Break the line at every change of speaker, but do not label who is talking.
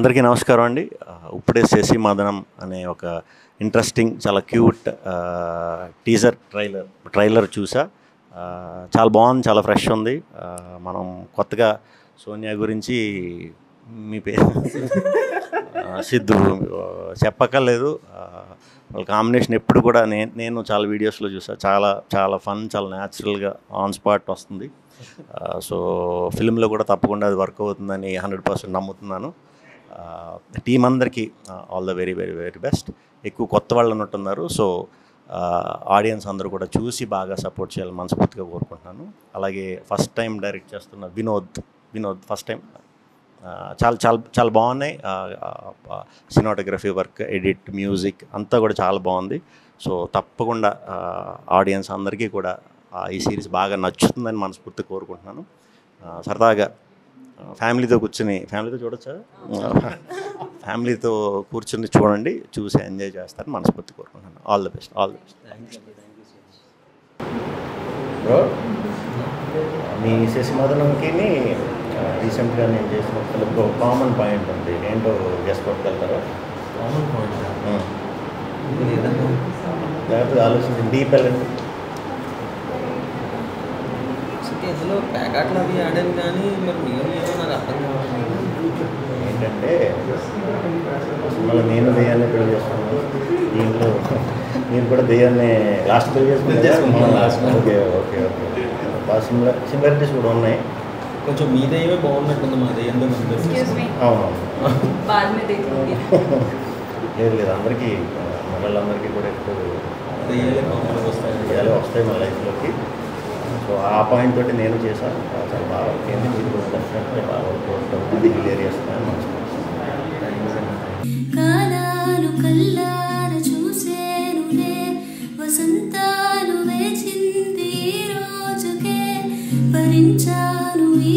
అందరికీ నమస్కారం అండి. ఇప్పుడే శశి మదనం అనే ఒక ఇంట్రెస్టింగ్ చాలా క్యూట్ టీజర్ ట్రైలర్ చూసా. చాలా బాగుంది, చాలా ఫ్రెష్ ఉంది. మనం కొత్తగా సోనియా గురించి మీ పేరు సిద్ధు చెప్పక్కర్లేదు. వాళ్ళ కాంబినేషన్ ఎప్పుడు కూడా నేను చాలా వీడియోస్లో చూసా. చాలా చాలా ఫన్, చాలా న్యాచురల్గా ఆన్ స్పాట్ వస్తుంది. సో ఫిల్మ్లో కూడా తప్పకుండా అది వర్క్ అవుతుందని 100% నమ్ముతున్నాను. టీం అందరికీ all the very very very best. ఎక్కువ కొత్త వాళ్ళు ఉన్నట్టున్నారు. సో ఆడియన్స్ అందరూ కూడా చూసి బాగా సపోర్ట్ చేయాలని మనస్ఫూర్తిగా కోరుకుంటున్నాను. అలాగే ఫస్ట్ టైం డైరెక్ట్ చేస్తున్న వినోద్ ఫస్ట్ టైం చాలా చాలా చాలా బాగున్నాయి. సినిమాటోగ్రఫీ వర్క్, ఎడిట్, మ్యూజిక్ అంతా కూడా చాలా బాగుంది. సో తప్పకుండా ఆడియన్స్ అందరికీ కూడా ఈ సిరీస్ బాగా నచ్చుతుందని మనస్ఫూర్తిగా కోరుకుంటున్నాను. సరదాగా ఫ్యామిలీతో చూడొచ్చా? ఫ్యామిలీతో కూర్చుని చూడండి, చూసి ఎంజాయ్ చేస్తారని మనస్ఫూర్తి కోరుకుంటున్నాను. All the best. బ్రో, మీ శశి మదనంకి రీసెంట్గా నేను చేసిన ఫిల్మ్లో కామన్ పాయింట్ ఉంది. ఏంటో గెస్ట్ కొట్టగలుగుతారా?
కామన్ పాయింట్
లేకపోతే ఆలోచించి డీప్ ఎలాంటి
ఇందులో ప్యాకెట్లు అవి ఆడాను, కానీ మరి మీరు ఏమో నాకు అర్థం కావాలి.
ఏంటంటే మళ్ళీ నేను దెయ్యాన్ని పెళ్లి చేస్తున్నాను. దీంట్లో మీరు కూడా దెయ్యాన్ని లాస్ట్ పెళ్లి చేసుకుంటారు. ఓకే ఓకే ఓకే బాగా సిమిలారిటీస్ కూడా ఉన్నాయి.
కొంచెం మీ దయ్యమే బాగున్నట్టుంది, మా దయ్యంతో
అవునవును. లేదు అందరికీ మళ్ళీ కూడా ఎక్కువ దెయ్యాలే వస్తాయి మన లైఫ్లోకి. సో ఆ పాయింట్ తోటి నేను చేశాను. చాలా బాగా బాగా హిలేరియస్.
కాలాలు కల్లార చూసేనులే, వసంతాలు వేచింది రోజుకే, భరించాను ఈ